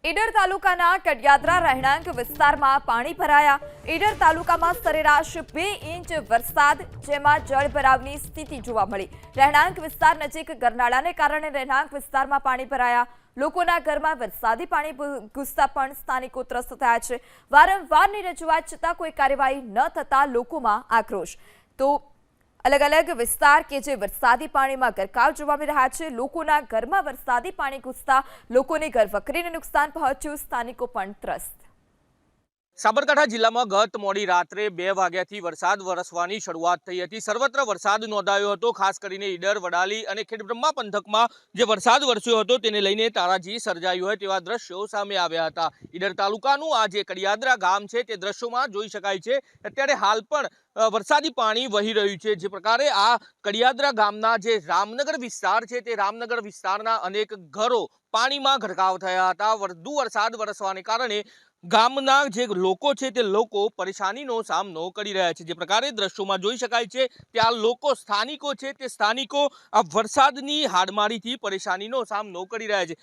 ઈડર તાલુકાના કડિયાદરા રહેણાંક વિસ્તારમાં પાણી ભરાયા। ઈડર તાલુકામાં સરેરાશ 2 ઇંચ વરસાદ, જેમાં જળભરાવની સ્થિતિ જોવા મળી। રહેણાંક વિસ્તાર નજીક ગરનાળાને કારણે રહેણાંક વિસ્તારમાં પાણી ભરાયા। લોકોના ઘરમાં વરસાદી પાણી ઘૂસતા પણ સ્થાનિકો ત્રસ્ત થયા છે। વારંવારની રજૂઆત છતાં કોઈ કાર્યવાહી ન થતા લોકોમાં આક્રોશ। તો अलग अलग विस्तार के जे वरसादी पानी में गरकाव जोवा मळी रह्या छे। लोकोना घरमां वरसादी पाणी घूसता लोकोने घरवकरीने नुकसान पहोंच्युं। स्थानिको पण त्रस्त। साबरकांठा जिल्लाમાં ગત મોડી રાત્રે 2 વાગ્યાથી વરસાદ વરસવાની શરૂઆત થઈ હતી। સર્વત્ર વરસાદ નોંધાયો હતો। ખાસ કરીને ઈડર, વડાલી અને ખેડબ્રહ્મા પંથકમાં જે વરસાદ વરસ્યો હતો તેને લઈને તારાજી સર્જાયું હોય તેવા દ્રશ્યો સામે આવ્યા હતા। ઈડર તાલુકાનું આ જે કડિયાદરા ગામ છે તે દ્રશ્યોમાં જોઈ શકાય છે। અત્યારે હાલ પણ વરસાદી પાણી વહી રહ્યું છે। જે પ્રકારે આ કડિયાદરા ગામના જે રામનગર વિસ્તાર છે તે રામનગર વિસ્તારના અનેક ઘરો પાણીમાં ગરકાવ થયા હતા। વધુ વરસાદ વરસવાને કારણે ગામના જે લોકો છે તે લોકો પરેશાનીનો સામનો કરી રહ્યા છે। જે પ્રકારે દ્રશ્યોમાં જોઈ શકાય છે ત્યાં લોકો સ્થાનિકો છે તે સ્થાનિકો આ વરસાદની હાડમારીથી પરેશાનીનો સામનો કરી રહ્યા છે।